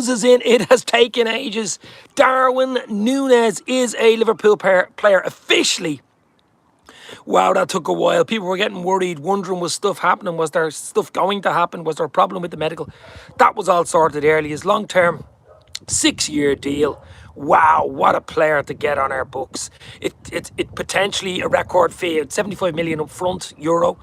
buzzes in. It has taken ages. Darwin Nunez is a Liverpool player officially. Wow, that took a while. People were getting worried, wondering was stuff happening? Was there stuff going to happen? Was there a problem with the medical? That was all sorted early. His long-term 6-year deal. Wow, what a player to get on our books. It potentially a record fee at 75 million up front euro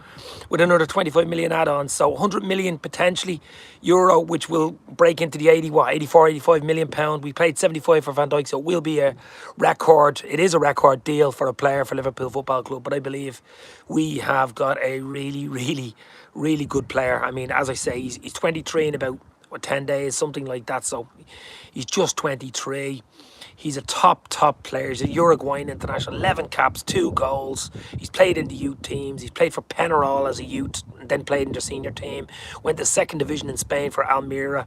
with another 25 million add-ons. So 100 million potentially euro, which will break into the 84, 85 million pound. We paid 75 for Van Dijk, so it will be a record. It is a record deal for a player for Liverpool Football Club, but I believe we have got a really good player. I mean, as I say, he's 23 in about 10 days, something like that. So he's just 23. He's a top player. He's a Uruguayan international, 11 caps, 2 goals. He's played in the youth teams. He's played for Penarol as a youth, and then played in their senior team. Went to second division in Spain for Almeria.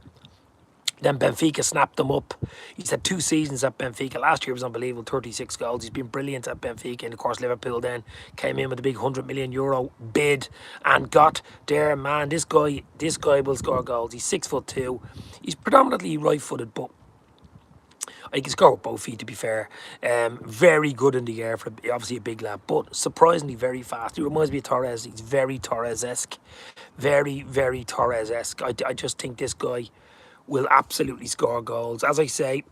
Then Benfica snapped him up. He's had 2 seasons at Benfica. Last year was unbelievable, 36 goals. He's been brilliant at Benfica. And of course, Liverpool then came in with a big €100 million bid and got there. Man, this guy will score goals. He's 6'2". He's predominantly right-footed, but he can score with both feet, to be fair. Very good in the air, for obviously a big lad, but surprisingly very fast. He reminds me of Torres. He's very Torres-esque. Very Torres-esque. I just think this guy will absolutely score goals. As I say,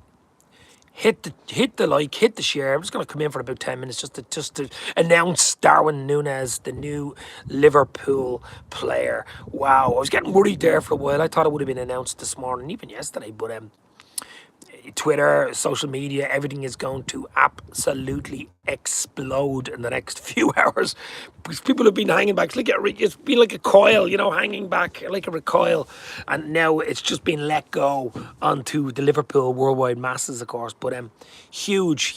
hit the like, hit the share. I'm just going to come in for about 10 minutes just to announce Darwin Nunez, the new Liverpool player. Wow, I was getting worried there for a while. I thought it would have been announced this morning, even yesterday, but Twitter, social media, everything is going to absolutely explode in the next few hours, because people have been hanging back. It's been like a coil, you know, hanging back like a recoil, and now it's just been let go onto the Liverpool worldwide masses, of course. But huge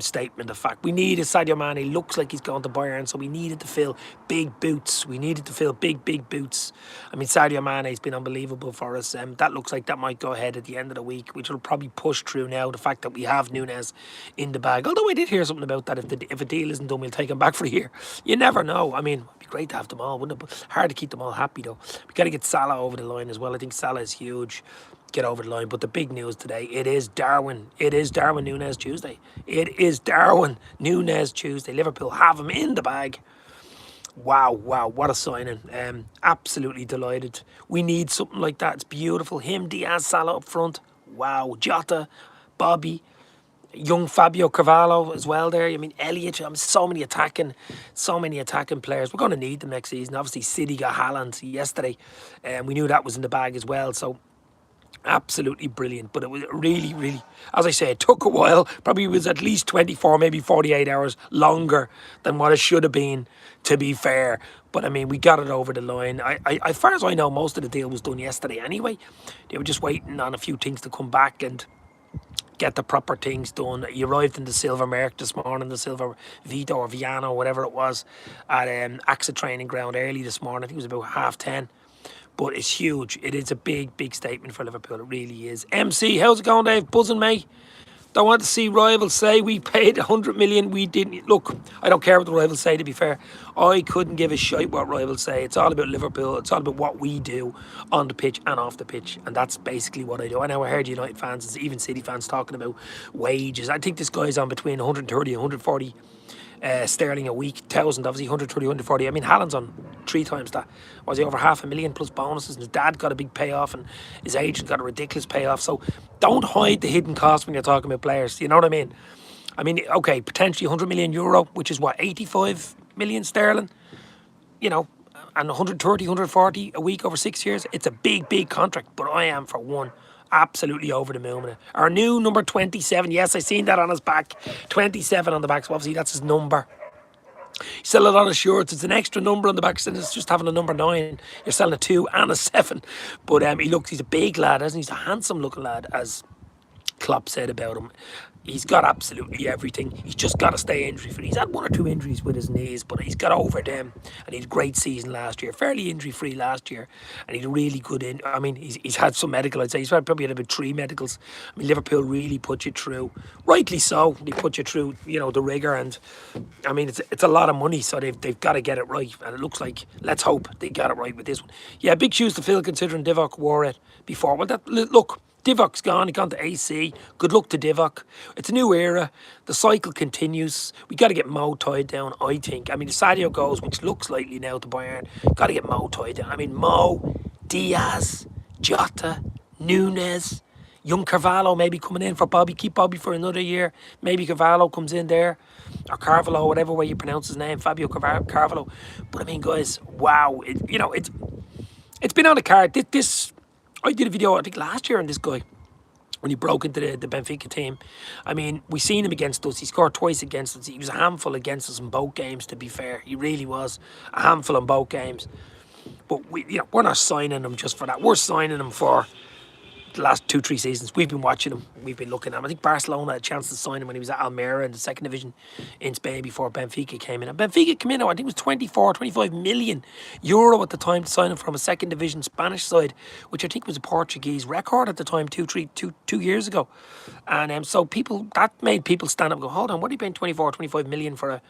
statement of fact. We need a Sadio Mane. He looks like he's going to Bayern, so we needed to fill big boots. We needed to fill big boots. I mean, Sadio Mane has been unbelievable for us. That looks like that might go ahead at the end of the week, which will probably push through now the fact that we have Nunez in the bag. Although I did hear something about that. If a deal isn't done, we'll take him back for a year. You never know. I mean, it'd be great to have them all, wouldn't it? But hard to keep them all happy, though. We got to get Salah over the line as well. I think Salah is huge. Get over the line. But the big news today, it is Darwin. It is Darwin Nunez Tuesday. It is Darwin Nunez Tuesday. Liverpool have him in the bag. Wow, what a signing. Absolutely delighted. We need something like that. It's beautiful. Him, Diaz, Salah up front. Wow. Jota, Bobby, young Fabio Carvalho as well there. I mean, Elliott. So many attacking players. We're going to need them next season. Obviously, City got Haaland yesterday, and we knew that was in the bag as well. So absolutely brilliant. But it was really, as I say, it took a while. Probably was at least 24, maybe 48 hours longer than what it should have been, to be fair. But I mean, we got it over the line. As far as I know, most of the deal was done yesterday anyway. They were just waiting on a few things to come back and get the proper things done. He arrived in the Silver Merc this morning, the Silver Vito or Viano, whatever it was, at AXA training ground early this morning. I think it was about 10:30. But it's huge. It is a big statement for Liverpool. It really is. MC, how's it going, Dave? Buzzing, mate? Don't want to see rivals say we paid 100 million. We didn't. Look, I don't care what the rivals say, to be fair. I couldn't give a shite what rivals say. It's all about Liverpool. It's all about what we do on the pitch and off the pitch. And that's basically what I do. I know I heard United fans, even City fans, talking about wages. I think this guy's on between 130 and 140 sterling a week, 1,000, obviously 130, 140. I mean, Haaland's on 3 times that. Was he over £500,000 plus bonuses? And his dad got a big payoff, and his agent got a ridiculous payoff. So don't hide the hidden cost when you're talking about players. You know what I mean? I mean, okay, potentially 100 million euro, which is what, 85 million sterling, you know, and 130, 140 a week over 6 years. It's a big contract, but I am, for one, absolutely over the moon with it. Our new number 27, yes, I seen that on his back, 27 on the back, so obviously that's his number. You sell it on his shirts, it's an extra number on the back, so it's just having a number 9. You're selling a 2 and a 7. But he's a big lad, isn't he? He's a handsome looking lad, as Klopp said about him. He's got absolutely everything. He's just got to stay injury-free. He's had 1 or 2 injuries with his knees, but he's got over them. And he had a great season last year, fairly injury-free last year. And he's really good in. I mean, he's had some medical, I'd say. He's probably had about 3 medicals. I mean, Liverpool really put you through. Rightly so. They put you through, you know, the rigour. And, I mean, it's a lot of money, so they've got to get it right. And it looks like, let's hope they got it right with this one. Yeah, big shoes to fill, considering Divock wore it before. Well, look, Divok's gone. He gone to AC. Good luck to Divok. It's a new era. The cycle continues. We got to get Mo tied down, I think. I mean, the Sadio goes, which looks likely now to Bayern. Got to get Mo tied down. I mean, Mo, Diaz, Jota, Nunez, young Carvalho maybe coming in for Bobby. Keep Bobby for another year. Maybe Carvalho comes in there. Or Carvalho, whatever way you pronounce his name. Fabio Carvalho. But I mean, guys, wow. It's been on the card. I did a video, I think, last year on this guy when he broke into the Benfica team. I mean, we seen him against us. He scored twice against us. He was a handful against us in both games, to be fair. He really was a handful in both games. But we're not signing him just for that. We're signing him for the last 2-3 seasons. We've been watching him. We've been looking at him. I think Barcelona had a chance to sign him when he was at Almeria in the second division in Spain before Benfica came in. And Benfica came in, I think it was 25 million euro at the time to sign him from a second division Spanish side, which I think was a Portuguese record at the time, 2 years ago. And so that made people stand up and go, hold on, what are you paying 25 million for a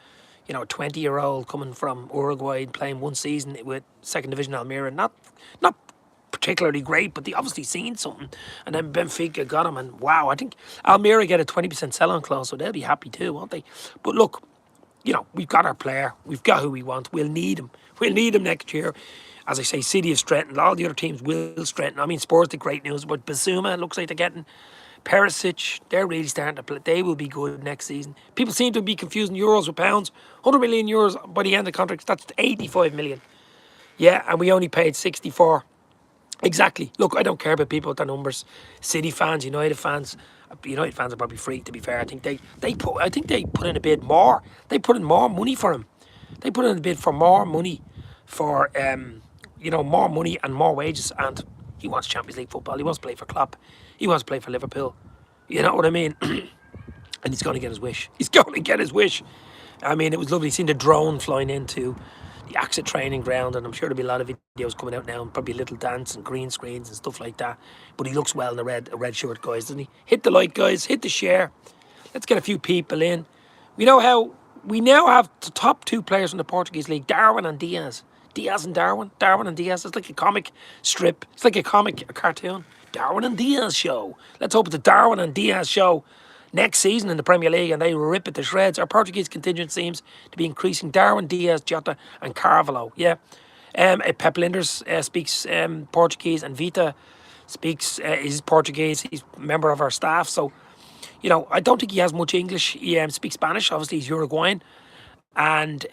20-year-old coming from Uruguay and playing one season with second division Almeria? Not particularly great, but they obviously seen something. And then Benfica got him, and wow, I think Almeria get a 20% sell-on clause, so they'll be happy too, won't they? But look, we've got our player. We've got who we want. We'll need him. We'll need him next year. As I say, City have strengthened. All the other teams will strengthen. I mean, Spurs did great news, but Basuma looks like they're getting Perisic. They're really starting to play. They will be good next season. People seem to be confusing euros with pounds. 100 million euros by the end of the contract. That's 85 million. Yeah, and we only paid 64. Exactly. Look, I don't care about people with their numbers. City fans, United fans are probably freaked, to be fair. I think they put in a bid more. They put in more money for him. They put in a bid for more money for more money and more wages, and he wants Champions League football. He wants to play for Klopp. He wants to play for Liverpool. You know what I mean? And he's going to get his wish. He's going to get his wish. I mean, it was lovely seeing the drone flying into the AXA training ground, and I'm sure there'll be a lot of videos coming out now, and probably a little dance and green screens and stuff like that. But he looks well in a red shirt, guys, doesn't he? Hit the like, guys. Hit the share. Let's get a few people in. We know how we now have the top 2 players in the Portuguese league, Darwin and Diaz. Diaz and Darwin. Darwin and Diaz. It's like a comic strip. It's like a cartoon. Darwin and Diaz show. Let's hope it's a Darwin and Diaz show next season in the Premier League, and they rip it to shreds. Our Portuguese contingent seems to be increasing. Darwin, Diaz, Jota and Carvalho. Yeah. Pep Linders speaks Portuguese, and Vita speaks is Portuguese. He's a member of our staff. So, I don't think he has much English. He speaks Spanish. Obviously, he's Uruguayan. And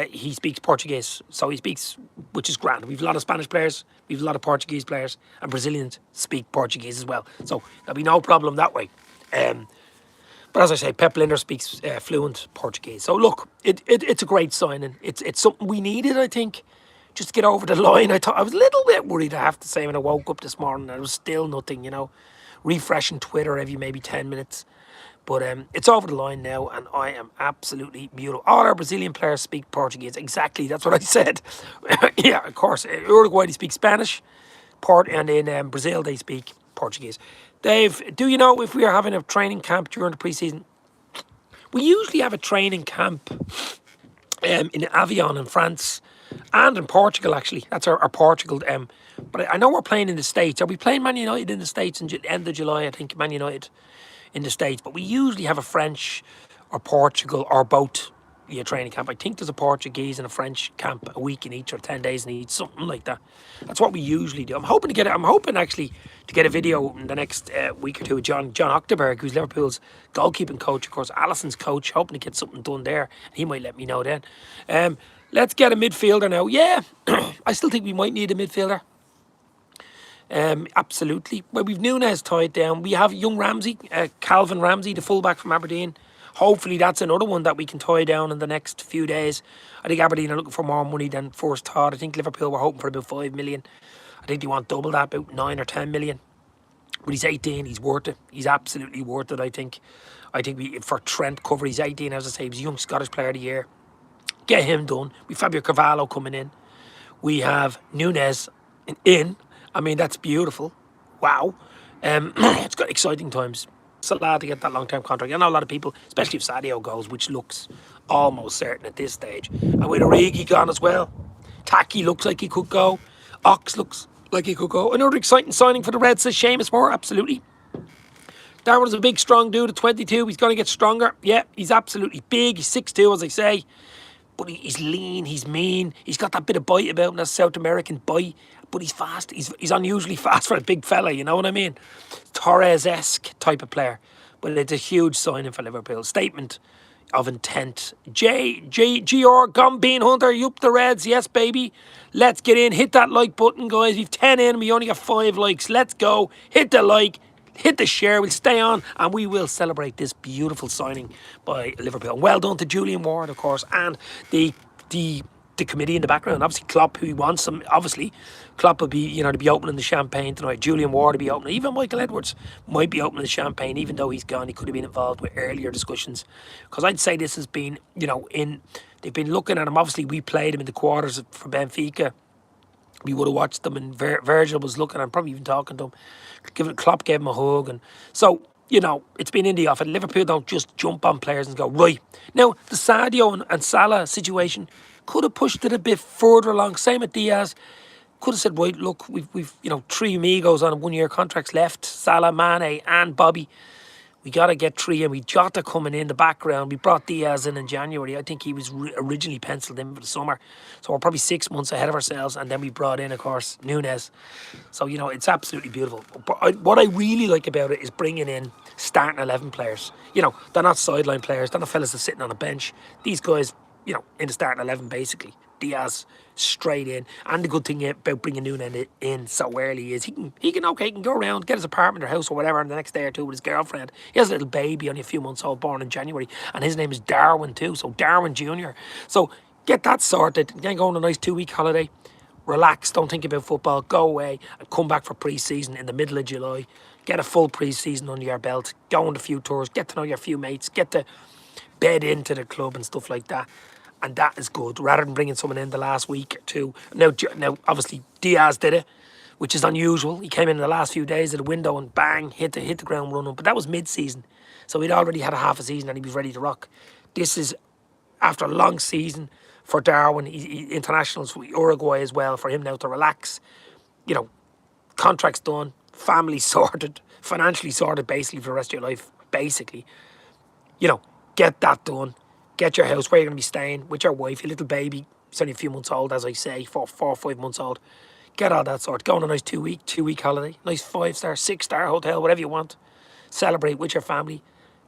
he speaks Portuguese. So he speaks, which is grand. We've a lot of Spanish players. We've a lot of Portuguese players. And Brazilians speak Portuguese as well. So there'll be no problem that way. But as I say, Pep Linders speaks fluent Portuguese. So look, it's a great signing. It's something we needed, I think, just to get over the line. I was a little bit worried, I have to say, when I woke up this morning. There was still nothing, refreshing Twitter every maybe 10 minutes. But it's over the line now, and I am absolutely beautiful. All our Brazilian players speak Portuguese. Exactly, that's what I said. Yeah, of course. Uruguay, they speak Spanish. And in Brazil, they speak Portuguese. Dave, do you know if we are having a training camp during the pre-season? We usually have a training camp in Avion in France and in Portugal, actually. That's our Portugal. But I know we're playing in the States. Are we playing Man United in the States in the end of July? I think Man United in the States. But we usually have a French or Portugal or both training camp. I think there's a Portuguese and a French camp a week in each, or 10 days in each, something like that. That's what we usually do. I'm hoping actually to get a video in the next week or two with John Ochterberg, who's Liverpool's goalkeeping coach, of course, Alisson's coach. Hoping to get something done there. He might let me know then. Let's get a midfielder now. Yeah, I still think we might need a midfielder. Absolutely. Well, we've Nunez tied down. We have young Ramsey, Calvin Ramsey, the fullback from Aberdeen. Hopefully that's another one that we can tie down in the next few days. I think Aberdeen are looking for more money than first thought. I think Liverpool were hoping for about 5 million. I think they want double that, about 9 or 10 million. But he's 18, he's worth it. He's absolutely worth it, I think. For Trent cover, he's 18, as I say, he was a young Scottish player of the year. Get him done. We have Fabio Carvalho coming in. We have Nunez in. I mean, that's beautiful. Wow. It's got exciting times. It's a lad to get that long-term contract. I know a lot of people, especially if Sadio goes, which looks almost certain at this stage. And with Origi gone as well. Taki looks like he could go. Ox looks like he could go. Another exciting signing for the Reds, says Seamus Moore. Absolutely. Darwin is a big, strong dude at 22. He's going to get stronger. Yeah, he's absolutely big. He's 6'2", as I say. But he's lean, he's mean. He's got that bit of bite about him, that South American bite. But he's fast. He's unusually fast for a big fella, you know what I mean? Torres-esque type of player. But it's a huge signing for Liverpool. Statement of intent. G.R. Gumbean Hunter, you up the Reds? Yes, baby. Let's get in. Hit that like button, guys. We've 10 in. We only got 5 likes. Let's go. Hit the like. Hit the share. We'll stay on and we will celebrate this beautiful signing by Liverpool. Well done to Julian Ward, of course, and the committee in the background. Obviously, Klopp, who he wants him. Obviously, Klopp will be, to be opening the champagne tonight. Julian Ward will be opening. Even Michael Edwards might be opening the champagne, even though he's gone. He could have been involved with earlier discussions. Because I'd say this has been, they've been looking at him. Obviously, we played him in the quarters for Benfica. We would have watched them, and Virgil was looking and probably even talking to him. Klopp gave him a hug, and so it's been in the off. And Liverpool don't just jump on players and go right. Now the Sadio and Salah situation could have pushed it a bit further along. Same with Diaz. Could have said, right, look, we've 3 amigos on 1-year contracts left: Salah, Mane, and Bobby. We got to get 3, and we Jota coming in the background. We brought Diaz in January. I think he was originally penciled in for the summer. So we're probably 6 months ahead of ourselves. And then we brought in, of course, Nunez. So, it's absolutely beautiful. But what I really like about it is bringing in starting 11 players. They're not sideline players. They're not fellas that's sitting on a bench. These guys, in the starting 11, basically. Diaz straight in, and the good thing about bringing Nunez in so early is he can go around, get his apartment or house or whatever, and the next day or two with his girlfriend. He has a little baby, only a few months old, born in January, and his name is Darwin too, so Darwin Jr. So get that sorted. Then go on a nice 2-week holiday, relax, don't think about football, go away and come back for pre-season in the middle of July. Get a full pre-season under your belt, go on a few tours, get to know your few mates, get to bed into the club and stuff like that. And that is good, rather than bringing someone in the last week or two. Now obviously, Diaz did it, which is unusual. He came in the last few days of the window and bang, hit the ground running. But that was mid-season. So he'd already had a half a season and he was ready to rock. This is after a long season for Darwin. Internationals for Uruguay as well, for him now to relax. Contracts done, family sorted, financially sorted basically for the rest of your life, basically. Get that done. Get your house where you're going to be staying with your wife, your little baby. He's only a few months old, as I say, 4 or 5 months old. Get all that sort. Go on a nice 2-week holiday. Nice 5-star, 6-star hotel, whatever you want. Celebrate with your family.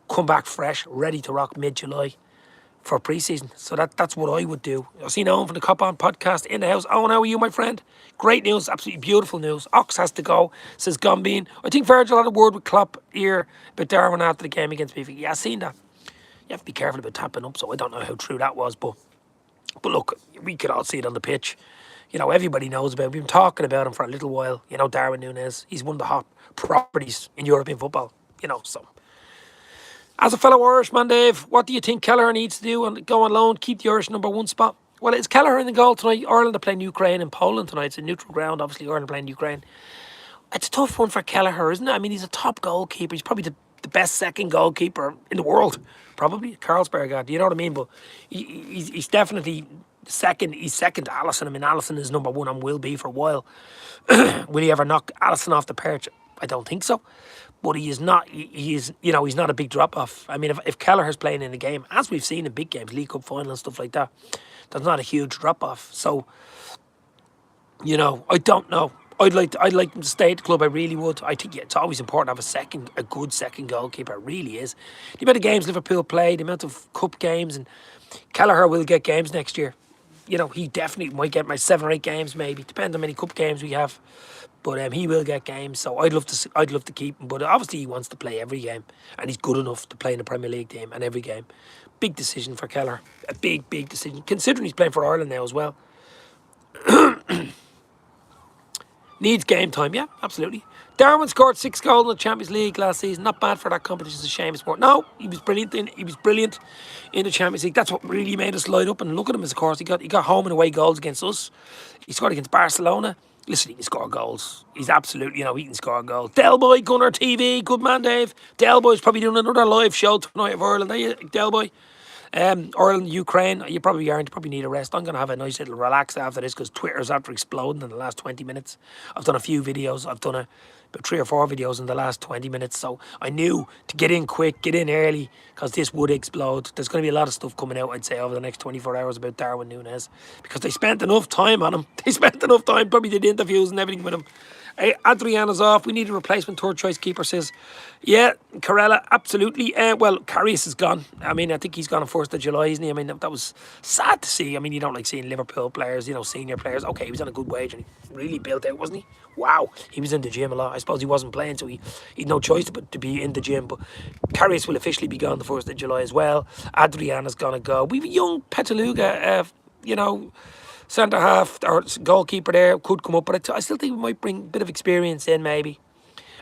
Come back fresh, ready to rock mid-July for pre-season. So that's what I would do. I've seen Owen from the Cop On podcast in the house. Owen, how are you, my friend? Great news, absolutely beautiful news. Ox has to go, says Gumbean. I think Virgil had a word with Klopp here about Darwin after the game against Benfica. Yeah, I've seen that. You have to be careful about tapping up, so I don't know how true that was, but look, we could all see it on the pitch. Everybody knows about him. We've been talking about him for a little while. Darwin Nunez, he's one of the hot properties in European football, so. As a fellow Irishman, Dave, what do you think Kelleher needs to do and go on loan, keep the Irish #1 spot? Well, it's Kelleher in the goal tonight. Ireland are playing Ukraine in Poland tonight. It's a neutral ground, obviously, Ireland playing Ukraine. It's a tough one for Kelleher, isn't it? I mean, he's a top goalkeeper. He's probably the best second goalkeeper in the world, probably. Carlsberg, you know what I mean? But he's definitely second. He's second to Alisson. I mean, Alisson is #1 and will be for a while. Will he ever knock Alisson off the perch? I don't think so. But he is not. He's not a big drop off. I mean, if Kelleher's playing in a game, as we've seen in big games, League Cup final and stuff like that, there's not a huge drop off. So, I don't know. I'd like them to stay at the club. I really would. I think it's always important to have a good second goalkeeper. It really is. The amount of games Liverpool play, the amount of cup games, and Kelleher will get games next year. He definitely might get my 7 or 8 games, maybe. Depends on how many cup games we have. But he will get games. So I'd love to keep him. But obviously he wants to play every game, and he's good enough to play in the Premier League game and every game. Big decision for Kelleher. A big decision, considering he's playing for Ireland now as well. Needs game time, yeah, absolutely. Darwin scored 6 goals in the Champions League last season. Not bad for that competition. It's a shame it's more. No, he was brilliant in the Champions League. That's what really made us light up and look at him. As of course, he got home and away goals against us. He scored against Barcelona. Listen, he can score goals. He's absolutely, he can score goals. Del Boy, Gunner TV, good man, Dave. Del Boy's probably doing another live show tonight of Ireland. Are you, Del Boy? Ireland, Ukraine, you probably aren't. You probably need a rest. I'm going to have a nice little relax after this because Twitter's after exploding in the last 20 minutes. I've done a few videos. I've done a about 3 or 4 videos in the last 20 minutes. So I knew to get in quick, get in early, because this would explode. There's going to be a lot of stuff coming out, I'd say, over the next 24 hours about Darwin Nunez, because they spent enough time on him. They spent enough time, probably did interviews and everything with him. Adriana's off. We need a replacement third choice keeper, says. Yeah, Carella, absolutely. Well, Karius is gone. I mean, I think he's gone on 1st of July, isn't he? I mean, that was sad to see. I mean, you don't like seeing Liverpool players, senior players. Okay, he was on a good wage and he really built out, wasn't he? Wow, he was in the gym a lot. I suppose he wasn't playing, so he had no choice but to be in the gym. But Karius will officially be gone the 1st of July as well. Adriana's going to go. We've a young Petaluga, centre half or goalkeeper there could come up, but I still think we might bring a bit of experience in, maybe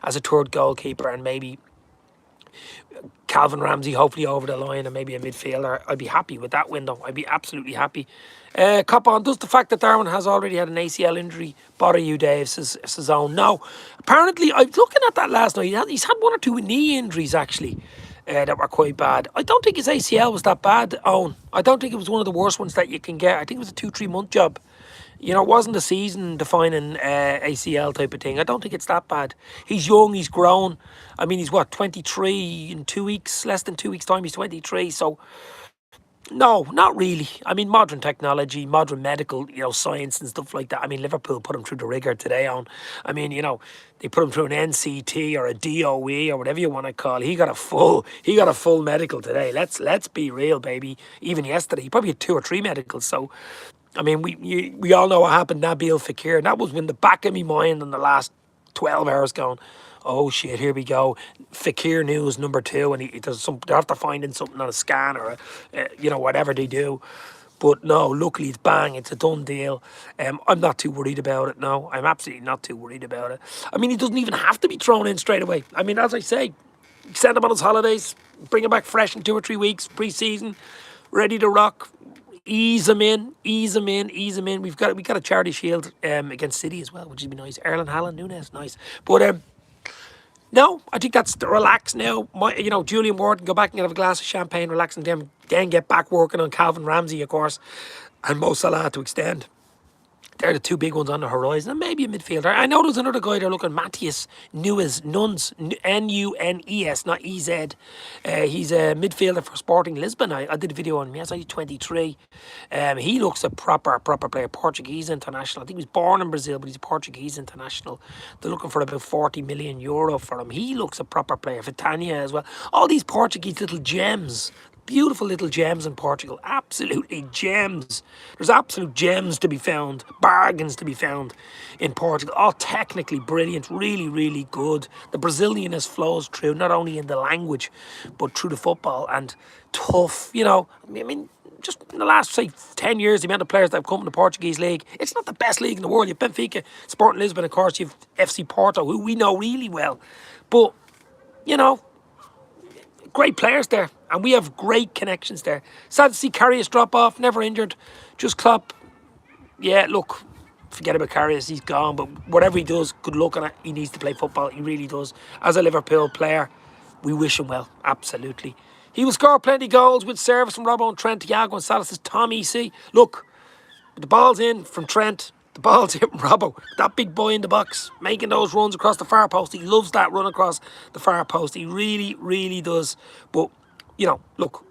as a third goalkeeper, and maybe Calvin Ramsey hopefully over the line, and maybe a midfielder. I'd be happy with that window. I'd be absolutely happy. Cop on, does the fact that Darwin has already had an ACL injury bother you, Dave? Says Owen. No, apparently I was looking at that last night. He's had 1 or 2 knee injuries actually. That were quite bad. I don't think his ACL was that bad, Owen. I don't think it was one of the worst ones that you can get. I think it was a 2-3 month job. It wasn't a season-defining ACL type of thing. I don't think it's that bad. He's young, he's grown. I mean, he's 23 in 2 weeks, less than 2 weeks' time, he's 23. So, no, not really. I mean, modern technology, modern medical, science and stuff like that. I mean, Liverpool put him through the rigour today on. I mean, they put him through an NCT or a DOE or whatever you want to call it. He got a full medical today. Let's be real, baby. Even yesterday, he probably had 2 or 3 medicals. So, I mean, we all know what happened to Nabil Fekir. And that was in the back of my mind in the last 12 hours going, oh shit, here we go. Fekir news number 2, and they're after finding something on a scan or whatever they do. But no, luckily it's bang, it's a done deal. I'm not too worried about it. No, I'm absolutely not too worried about it. I mean, he doesn't even have to be thrown in straight away. I mean, as I say, send him on his holidays, bring him back fresh in 2 or 3 weeks, pre-season, ready to rock. Ease him in. We've got a charity shield against City as well, which would be nice. Erling Haaland, Nunez, nice. But no, I think that's relax now. Julian Ward can go back and have a glass of champagne, relax, and then get back working on Calvin Ramsey, of course, and Mo Salah to extend. They're the 2 big ones on the horizon, and maybe a midfielder. I know there's another guy they're looking, Matthias Nunes, Nunes, not EZ. He's a midfielder for Sporting Lisbon. I did a video on him. He's only 23. He looks a proper player, Portuguese international. I think he was born in Brazil, but he's a Portuguese international. They're looking for about 40 million euro for him. He looks a proper player. Vitania as well. All these Portuguese little gems. Beautiful little gems in Portugal. Absolutely gems. There's absolute gems to be found. Bargains to be found in Portugal. All technically brilliant. Really, really good. The Brazilianness flows through, not only in the language, but through the football. And tough, I mean, just in the last, say, 10 years, the amount of players that have come in the Portuguese league, it's not the best league in the world. You have Benfica, Sporting Lisbon, of course. You have FC Porto, who we know really well. But, great players there, and we have great connections there. Sad to see Karius drop off, never injured, just Klopp. Yeah, look, forget about Karius, he's gone, but whatever he does, good luck on it. He needs to play football, he really does. As a Liverpool player, we wish him well, absolutely. He will score plenty of goals with service from Robbo and Trent, Thiago and Salah, says Tom EC. Look, the ball's in from Trent. The ball's hit Robbo. That big boy in the box, making those runs across the far post. He loves that run across the far post. He really, really does. But, look,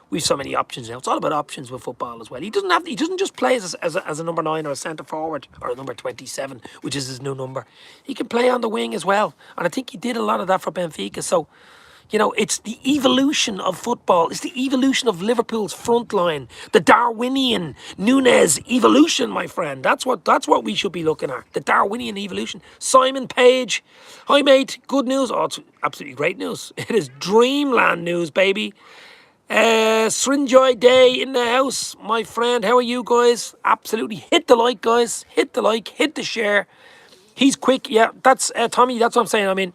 we've so many options now. It's all about options with football as well. He doesn't just play as a number 9 or a centre forward or a number 27, which is his new number. He can play on the wing as well. And I think he did a lot of that for Benfica. So, it's the evolution of football. It's the evolution of Liverpool's front line. The Darwinian Nunez evolution, my friend. That's what we should be looking at. The Darwinian evolution. Simon Page. Hi, mate. Good news. Oh, it's absolutely great news. It is dreamland news, baby. Srinjoy Day in the house, my friend. How are you guys? Absolutely. Hit the like, guys. Hit the like. Hit the share. He's quick. Yeah, that's Tommy. That's what I'm saying. I mean,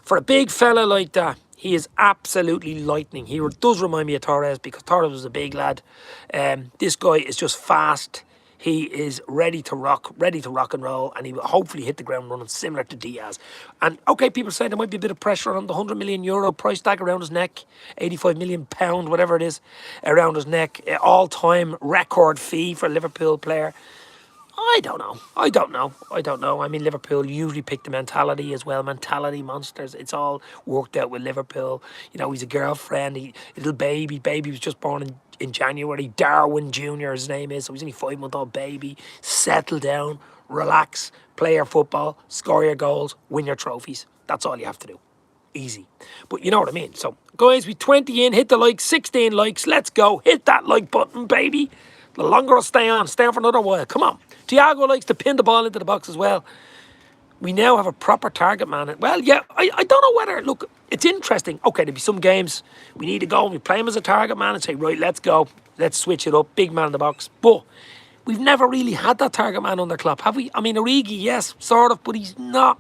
for a big fella like that, he is absolutely lightning. He does remind me of Torres, because Torres was a big lad. This guy is just fast. He is ready to rock and roll, and he will hopefully hit the ground running, similar to Diaz. And okay, people say there might be a bit of pressure on the €100 million price tag around his neck, £85 million, whatever it is, around his neck. All-time record fee for a Liverpool player. I don't know. I don't know. I don't know. I mean, Liverpool usually pick the mentality as well. Mentality monsters. It's all worked out with Liverpool. You know, he's a girlfriend. Little baby. Baby was just born in January. Darwin Jr. his name is. So he's only 5-month-old baby. Settle down. Relax. Play your football. Score your goals. Win your trophies. That's all you have to do. Easy. But you know what I mean. So, guys, we 20 in. Hit the like. 16 likes. Let's go. Hit that like button, baby. The longer I'll stay on for another while. Come on. Thiago likes to pin the ball into the box as well. We now have a proper target man. Well, yeah, I don't know whether, look, it's interesting. Okay, there'll be some games we need to go and we play him as a target man and say, right, let's go. Let's switch it up. Big man in the box. But we've never really had that target man under Klopp, have we? I mean, Origi, yes, sort of, but he's not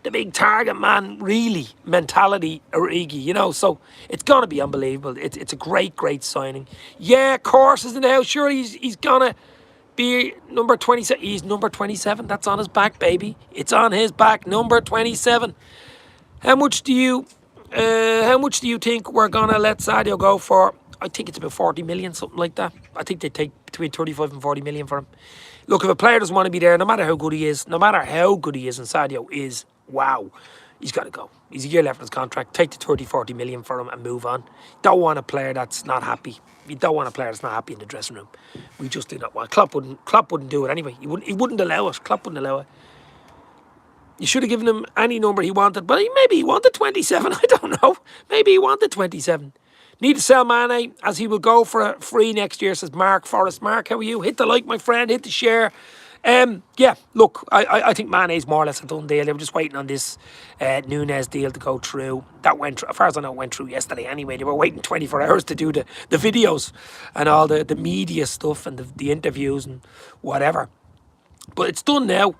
the big target man, really, mentality, Origi, you know, so it's going to be unbelievable. It's a great signing. Yeah, of course, is in the house. Sure, he's going to be number 27. He's number 27. That's on his back, baby. It's on his back, number 27. How much do you think we're going to let Sadio go for? I think it's about 40 million, something like that. I think they take between 35 and 40 million for him. Look, if a player doesn't want to be there, no matter how good he is, and Sadio is, wow, he's got to go. He's a year left on his contract. Take the 30, 40 million for him and move on. Don't want a player that's not happy. You don't want a player that's not happy in the dressing room. We just do not want. Klopp wouldn't do it anyway. He wouldn't allow it. Klopp wouldn't allow it. You should have given him any number he wanted, but maybe he wanted 27. I don't know. Maybe he wanted 27. Need to sell Mane, as he will go for a free next year, says Mark Forrest. Mark, how are you? Hit the like, my friend. Hit the share. Yeah, look, I think Mane's more or less a done deal. They were just waiting on this Nunez deal to go through. That went through, as far as I know, went through yesterday anyway. They were waiting 24 hours to do the videos and all the media stuff and the interviews and whatever. But it's done now.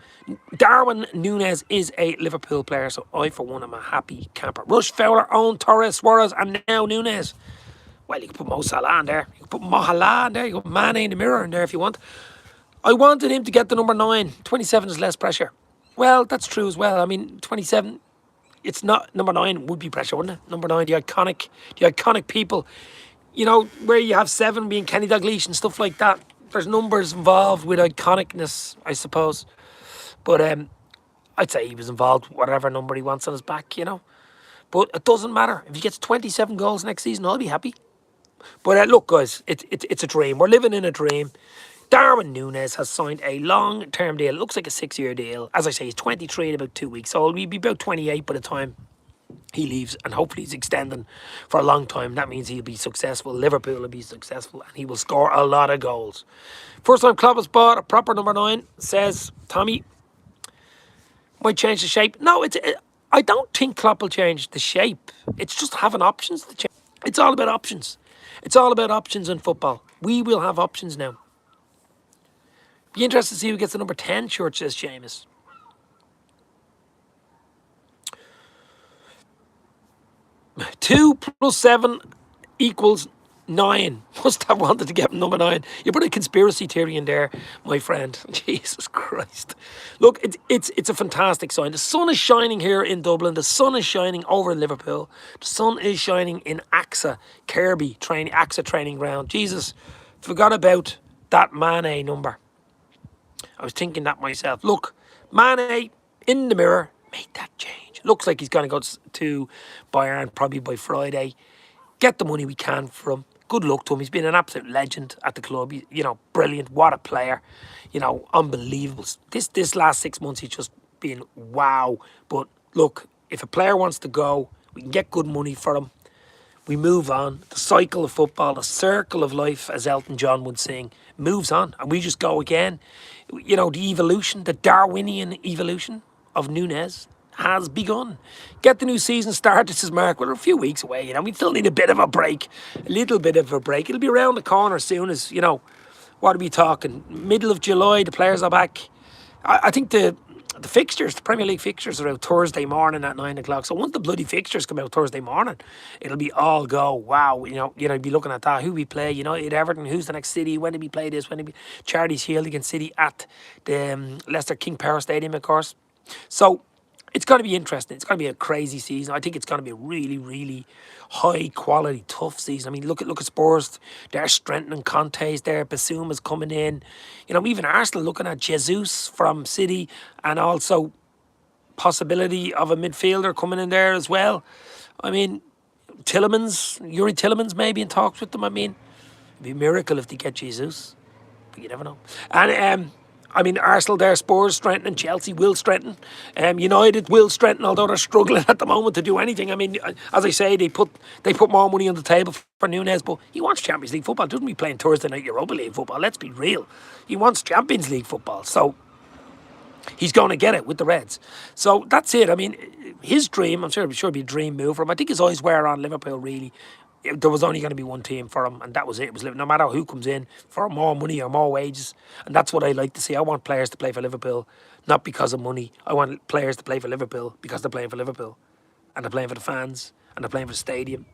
Darwin Nunez is a Liverpool player, so I, for one, am a happy camper. Rush, Fowler, Owen, Torres, Suarez, and now Nunez. Well, you can put Mo Salah in there. You can put Mohala in there. You can put Mane in the mirror in there if you want. I wanted him to get the number 9. 27 is less pressure. Well, that's true as well. I mean, 27, it's not, number 9 would be pressure, wouldn't it? Number 9, the iconic people. You know, where you have 7 being Kenny Dalglish and stuff like that. There's numbers involved with iconicness, I suppose. But I'd say he was involved, whatever number he wants on his back, you know. But it doesn't matter. If he gets 27 goals next season, I'll be happy. But look, guys, it's a dream. We're living in a dream. Darwin Nunez has signed a long-term deal. It looks like a 6-year deal. As I say, he's 23 in about 2 weeks. So he'll be about 28 by the time he leaves, and hopefully he's extending for a long time. That means he'll be successful. Liverpool will be successful, and he will score a lot of goals. First time Klopp has bought a proper number 9, says Tommy. Might change the shape. No, I don't think Klopp will change the shape. It's just having options to change. It's all about options. It's all about options in football. We will have options now. Be interested to see who gets the number 10 shirt, says Seamus. 2 + 7 = 9. Must have wanted to get number 9. You put a conspiracy theory in there, my friend. Jesus Christ. Look, it's a fantastic sign. The sun is shining here in Dublin. The sun is shining over in Liverpool. The sun is shining in AXA training ground. Jesus, forgot about that Mane number. I was thinking that myself. Look, Mane in the mirror, make that change. Looks like he's going to go to Bayern probably by Friday. Get the money we can for him. Good luck to him. He's been an absolute legend at the club. You know, brilliant. What a player. You know, unbelievable. This last 6 months, he's just been wow. But look, if a player wants to go, we can get good money for him. We move on. The cycle of football, the circle of life, as Elton John would sing, moves on. And we just go again. You know, the evolution, the Darwinian evolution of Nunez has begun. Get the new season started, says Mark. We're a few weeks away, you know. We still need a bit of a break. A little bit of a break. It'll be around the corner soon as, you know, what are we talking? Middle of July, the players are back. I think the fixtures, the Premier League fixtures are out Thursday morning at 9 o'clock. So once the bloody fixtures come out Thursday morning, it'll be all go. Wow, you know, be looking at that. Who we play, United, Everton, who's the next city, when do we play this, when do we... Charities Shield against City at the Leicester King Power Stadium, of course. So It's going to be interesting. It's going to be a crazy season. I think it's going to be a really, really high quality, tough season. I mean, look at Spurs. They're strengthening Conte's there. Basuma's coming in. You know, even Arsenal looking at Jesus from City, and also possibility of a midfielder coming in there as well. I mean, Yuri Tillemans maybe in talks with them. I mean, it'd be a miracle if they get Jesus. But you never know. And I mean, Arsenal there, Spurs strengthening, Chelsea will strengthen, United will strengthen, although they're struggling at the moment to do anything. I mean, as I say, they put more money on the table for Nunez, but he wants Champions League football. Doesn't be playing Thursday night Europa League football. Let's be real. He wants Champions League football, so he's going to get it with the Reds. So that's it. I mean, his dream, I'm sure it'd be a dream move for him. I think his eyes were on Liverpool, really. There was only going to be one team for him, and that was it. It was no matter who comes in for more money or more wages, and that's what I like to see. I want players to play for Liverpool, not because of money. I want players to play for Liverpool because they're playing for Liverpool, and they're playing for the fans, and they're playing for the stadium.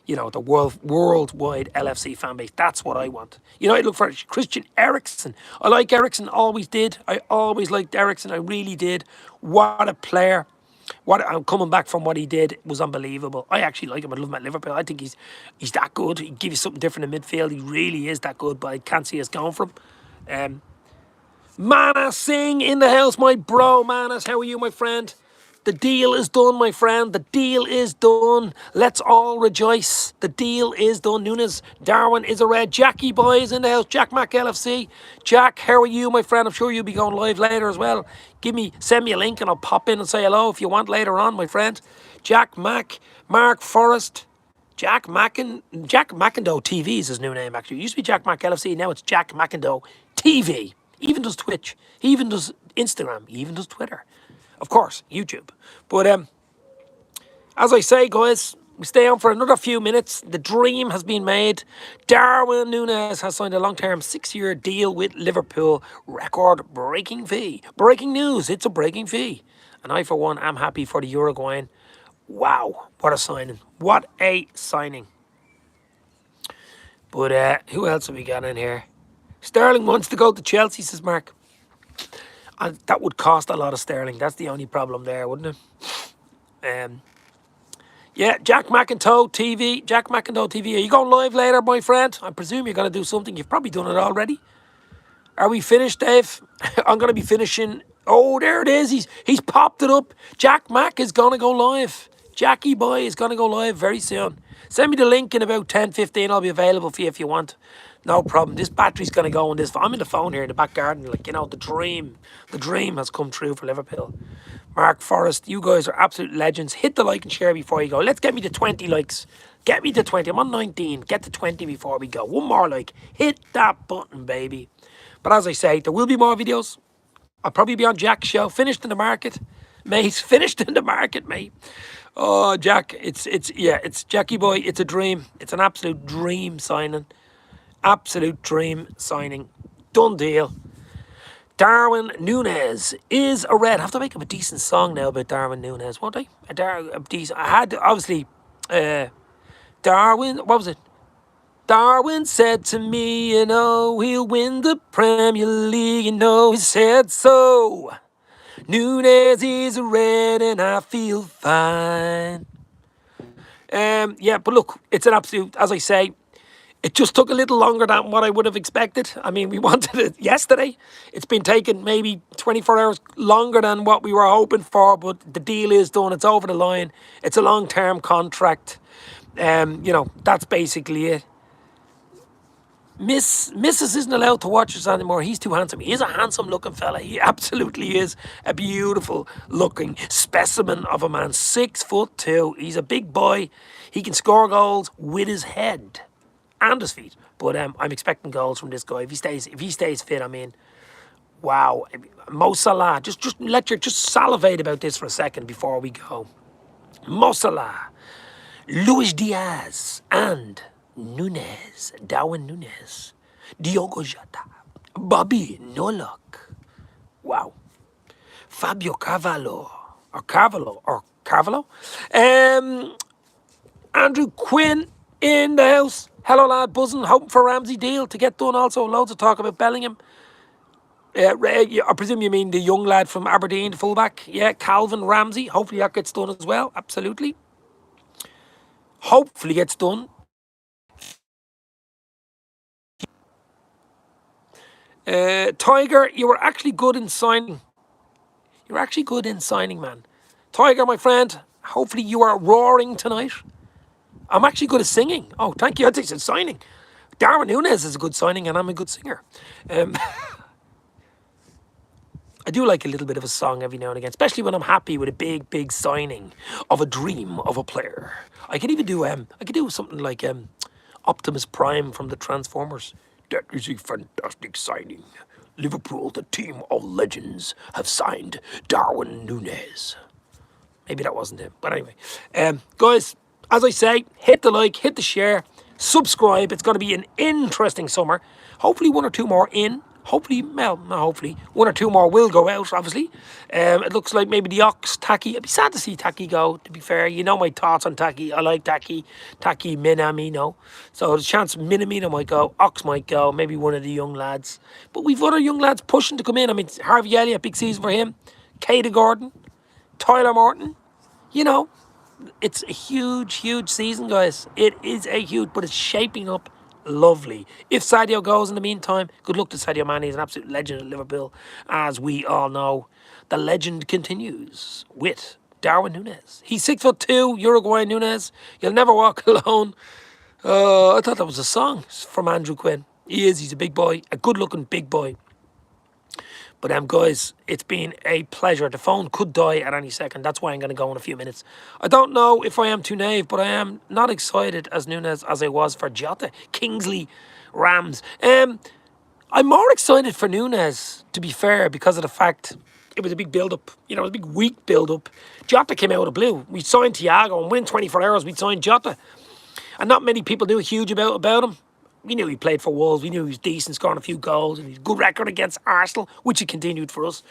You know, the worldwide LFC fan base. That's what I want. You know, I look for Christian Eriksen. I like Eriksen, always did. I always liked Eriksen. I really did. What a player. I'm coming back from what he did was unbelievable. I actually like him. I love him at Liverpool. I think he's that good. He gives you something different in midfield. He really is that good, but I can't see us going for him. Manas Singh in the house, my bro. Manas, how are you, my friend? The deal is done, my friend. The deal is done. Let's all rejoice. The deal is done. Nunez, Darwin is a red. Jackie boy is in the house. Jack Mac LFC. Jack, how are you, my friend? I'm sure you'll be going live later as well. Send me a link and I'll pop in and say hello if you want later on, my friend. Jack Mac, Mark Forrest, Jack McIndoe TV is his new name, actually. It used to be Jack Mac LFC. Now it's Jack McIndoe TV. He even does Twitch. He even does Instagram. He even does Twitter. Of course, YouTube. But as I say, guys, we stay on for another few minutes. The dream has been made. Darwin Nunez has signed a long-term 6-year deal with Liverpool. Record-breaking fee. Breaking news, it's a breaking fee. And I, for one, am happy for the Uruguayan. Wow, what a signing. What a signing. But who else have we got in here? Sterling wants to go to Chelsea, says Mark. And that would cost a lot of sterling. That's the only problem there, wouldn't it? Yeah, Jack McIndoe TV. Jack McIndoe TV. Are you going live later, my friend? I presume you're going to do something. You've probably done it already. Are we finished, Dave? I'm going to be finishing. Oh, there it is. He's popped it up. Jack Mac is going to go live. Jackie boy is going to go live very soon. Send me the link in about 10-15. I'll be available for you if you want. No problem. This battery's going to go on this. I'm in the phone here in the back garden. Like, the dream has come true for Liverpool. Mark Forrest, you guys are absolute legends. Hit the like and share before you go. Let's get me to 20 likes. Get me to 20. I'm on 19. Get to 20 before we go. One more like. Hit that button, baby. But as I say, there will be more videos. I'll probably be on Jack's show. Finished in the market, mate. Finished in the market, mate. Oh, Jack, it's Jackie boy. It's a dream. It's an absolute dream signing. Absolute dream signing. Done deal. Darwin Nunez is a red. I have to make him a decent song now about Darwin Nunez, won't I? I had, obviously, Darwin, what was it? Darwin said to me, he'll win the Premier League, he said so. Nunez is a red and I feel fine. Yeah, but look, it's an absolute, as I say, it just took a little longer than what I would have expected. I mean, we wanted it yesterday. It's been taking maybe 24 hours longer than what we were hoping for, but the deal is done. It's over the line. It's a long-term contract. That's basically it. Mrs. isn't allowed to watch us anymore. He's too handsome. He is a handsome-looking fella. He absolutely is a beautiful-looking specimen of a man. 6'2". He's a big boy. He can score goals with his head and his feet. But I'm expecting goals from this guy. If he stays fit, I mean, wow. Mo Salah, just salivate about this for a second before we go. Mo Salah, Luis Diaz, and Darwin Nunez, Diogo Jota, Bobby Nolak. Wow. Fabio Carvalho. Andrew Quinn in the house. Hello, lad. Buzzing. Hoping for Ramsey deal to get done. Also, loads of talk about Bellingham. I presume you mean the young lad from Aberdeen, the fullback. Yeah, Calvin Ramsey. Hopefully that gets done as well. Absolutely. Hopefully gets done. Tiger, you were actually good in signing. You're actually good in signing, man. Tiger, my friend, hopefully you are roaring tonight. I'm actually good at singing. Oh, thank you. I think it's signing. Darwin Nunez is a good signing, and I'm a good singer. Um, I do like a little bit of a song every now and again, especially when I'm happy with a big, big signing of a dream of a player. I could even do I could do something like Optimus Prime from the Transformers. That is a fantastic signing. Liverpool, the team of legends, have signed Darwin Nunez. Maybe that wasn't him, but anyway, guys. As I say, hit the like, hit the share, subscribe. It's going to be an interesting summer. Hopefully, one or two more in. Hopefully, well, not hopefully, one or two more will go out, obviously. It looks like maybe the Ox, Taki. It'd be sad to see Taki go, to be fair. You know my thoughts on Taki. I like Taki. Taki Minamino. So there's a chance Minamino might go, Ox might go, maybe one of the young lads. But we've other young lads pushing to come in. I mean, Harvey Elliott, big season for him. Caden Gordon, Tyler Morton. You know, it's a huge, huge season, guys. It is a huge, but it's shaping up lovely. If Sadio goes in the meantime, good luck to Sadio Mane. He's an absolute legend at Liverpool. As we all know, the legend continues with Darwin Nunez. He's 6'2", Uruguayan Nunez. You'll never walk alone. I thought that was a song from Andrew Quinn. He is. He's a big boy, a good-looking big boy. But guys, it's been a pleasure. The phone could die at any second. That's why I'm going to go in a few minutes. I don't know if I am too naive, but I am not excited as Nunez as I was for Jota, Kingsley, Rams. I'm more excited for Nunez, to be fair, because of the fact it was a big build-up. You know, it was a big week build-up. Jota came out of the blue. We signed Thiago, and within 24 hours, we'd signed Jota. And not many people knew huge about him. We knew he played for Wolves. We knew he was decent, scoring a few goals. And he's a good record against Arsenal, which he continued for us.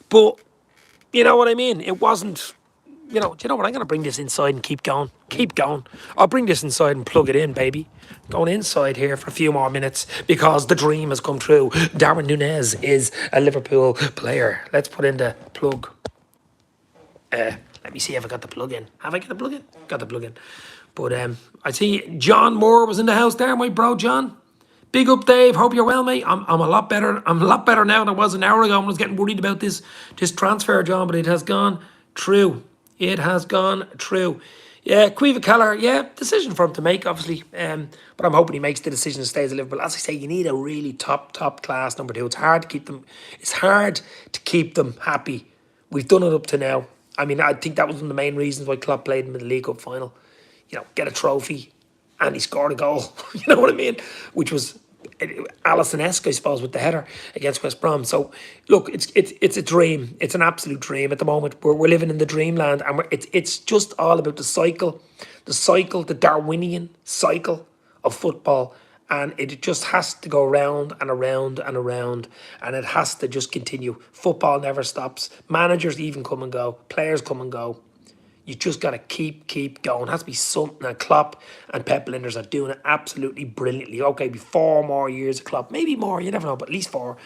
But, you know what I mean? It wasn't, do you know what? I'm going to bring this inside and keep going. Keep going. I'll bring this inside and plug it in, baby. Going inside here for a few more minutes because the dream has come true. Darwin Nunez is a Liverpool player. Let's put in the plug. Let me see if I got the plug in. Have I got the plug in? Got the plug in. But I see John Moore was in the house there, my bro John. Big up, Dave. Hope you're well, mate. I'm a lot better. I'm a lot better now than I was an hour ago. I was getting worried about this transfer, John, but it has gone true. It has gone true. Yeah, Caoimhe Keller, yeah, decision for him to make, obviously. But I'm hoping he makes the decision to stay as a Liverpool. As I say, you need a really top class number two. It's hard to keep them. It's hard to keep them happy. We've done it up to now. I mean, I think that was one of the main reasons why Klopp played him in the League Cup final. You know, get a trophy, and he scored a goal. You know what I mean? Which was Alisson-esque, I suppose, with the header against West Brom. So, look, it's a dream. It's an absolute dream at the moment. We're living in the dreamland, and it's just all about the Darwinian cycle of football, and it just has to go round and around and around, and it has to just continue. Football never stops. Managers even come and go. Players come and go. You just got to keep going. It has to be something that Klopp and Pep Linders are doing it absolutely brilliantly. Okay, be 4 more years of Klopp, maybe more, you never know, but at least 4.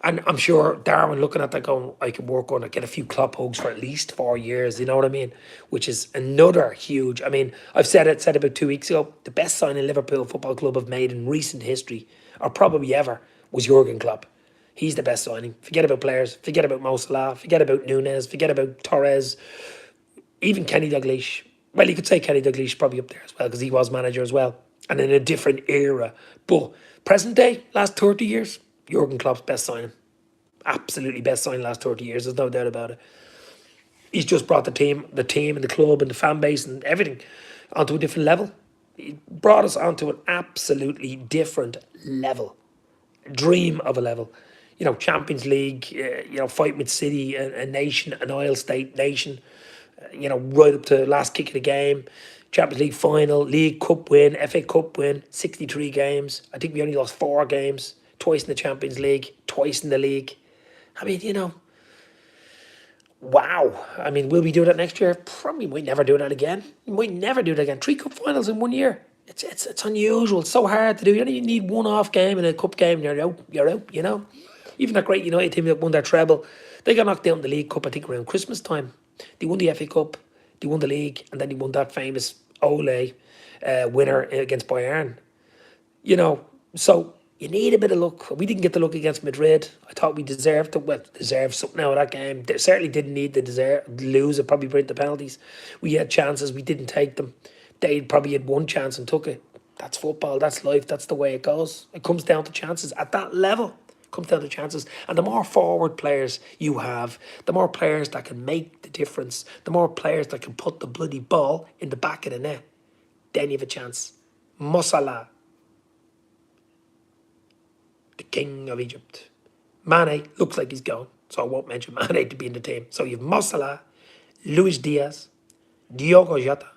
And I'm sure Darwin looking at that going, I can work on it, get a few Klopp hugs for at least 4 years, you know what I mean? Which is another huge, I mean, I've said about 2 weeks ago, the best signing Liverpool Football Club have made in recent history, or probably ever, was Jurgen Klopp. He's the best signing. Forget about players, forget about Mo Salah, forget about Nunez, forget about Torres, even Kenny Dalglish. Well, you could say Kenny Dalglish probably up there as well because he was manager as well and in a different era. But present day, last 30 years, Jurgen Klopp's best signing. Absolutely best signing last 30 years. There's no doubt about it. He's just brought the team and the club and the fan base and everything onto a different level. He brought us onto an absolutely different level. Dream of a level. You know, Champions League, fighting with City, a nation, an oil state nation. You know, right up to last kick of the game, Champions League final, League Cup win, FA Cup win, 63 games. I think we only lost 4 games, twice in the Champions League, twice in the league. I mean, you know, wow. I mean, will we do that next year? Probably might never do that again. We might never do that again. 3 cup finals in 1 year. It's unusual. It's so hard to do. You know, you need one off game and a cup game and you're out, you know. Even that great United team that won their treble, they got knocked out in the League Cup, I think, around Christmas time. They won the FA Cup, they won the league, and then they won that famous Ole winner against Bayern. You know, so you need a bit of luck. We didn't get the luck against Madrid. I thought we deserved to deserve something out of that game. They certainly didn't need to lose it, probably break the penalties. We had chances, we didn't take them. They probably had one chance and took it. That's football, that's life, that's the way it goes. It comes down to chances at that level. It comes down to chances. And the more forward players you have, the more players that can make the difference, the more players that can put the bloody ball in the back of the net, then you have a chance. Mossala, the king of Egypt. Mane looks like he's gone, so I won't mention Mane to be in the team. So you have Mossala, Luis Diaz, Diogo Jota,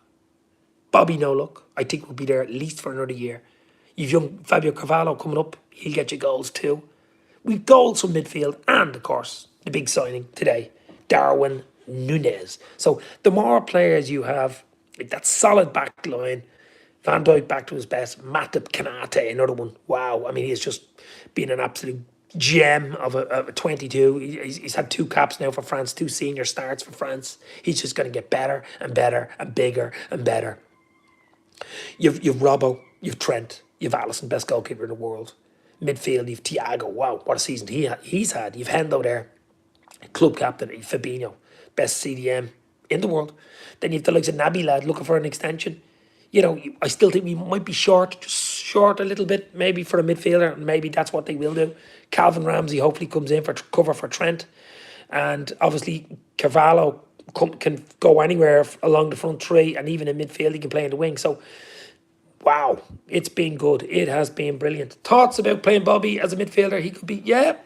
Bobby No Look. I think will be there at least for another year. You've young Fabio Carvalho coming up. He'll get you goals too. We've goals from midfield and, of course, the big signing today, Darwin Nunez. So the more players you have, like that solid back line, Van Dijk back to his best, Matip Kanate, another one. Wow, I mean, he's just been an absolute gem of a 22. He's had 2 caps now for France, 2 senior starts for France. He's just going to get better and better and bigger and better. You've Robbo, you've Trent, you've Alisson, best goalkeeper in the world. Midfield, you've Thiago. Wow, what a season he's had. You've Hendo there, club captain. You've Fabinho, best CDM in the world. Then you've the likes of Naby lad looking for an extension. You know, I still think we might be short, just short a little bit, maybe for a midfielder, and maybe that's what they will do. Calvin Ramsey hopefully comes in for cover for Trent, and obviously Carvalho can go anywhere along the front three, and even in midfield he can play in the wing. So, wow, it's been good. It has been brilliant. Thoughts about playing Bobby as a midfielder? He could be, yeah.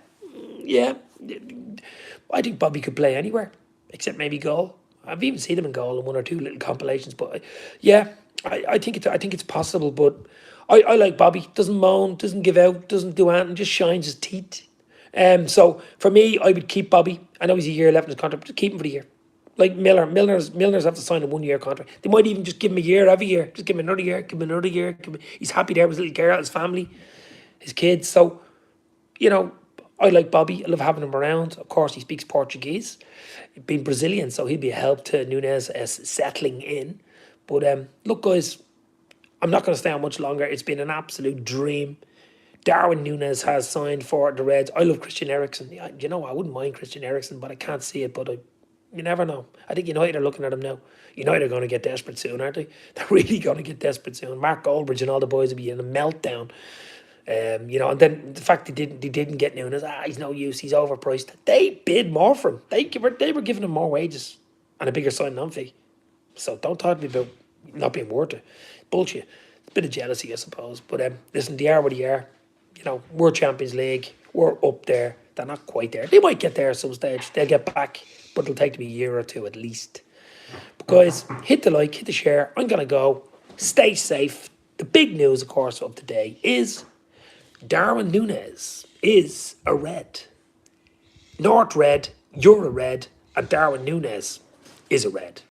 I think Bobby could play anywhere except maybe goal. I've even seen him in goal in 1 or 2 little compilations, but yeah, I think it's possible. But I like Bobby. Doesn't moan, doesn't give out, doesn't do anything, just shines his teeth. So for me, I would keep Bobby. I know he's a year left in his contract, but keep him for the year. Like Milner's have to sign a 1-year contract. They might even just give him a year every year. Just give him another year, give him another year. He's happy there with his little girl, his family, his kids. So, you know, I like Bobby. I love having him around. Of course, he speaks Portuguese. Being Brazilian, so he'll be a help to Nunez as settling in. But look, guys, I'm not going to stay on much longer. It's been an absolute dream. Darwin Nunez has signed for the Reds. I love Christian Eriksen. You know, I wouldn't mind Christian Eriksen, but I can't see it. But you never know. I think United are looking at him now. United are going to get desperate soon, aren't they? They're really going to get desperate soon. Mark Goldbridge and all the boys will be in a meltdown. You know, and then the fact they didn't get Nunez, he's no use, he's overpriced. They bid more for him. They were giving him more wages and a bigger sign-on fee. So don't talk to me about not being worth it. Bullshit. It's a bit of jealousy, I suppose. But listen, they are what they are. You know, we're Champions League. We're up there. They're not quite there. They might get there at some stage. They'll get back, but it'll take them a year or 2 at least. But guys, hit the like, hit the share. I'm going to go. Stay safe. The big news, of course, of today is Darwin Nunez is a Red. North Red, you're a Red, and Darwin Nunez is a Red.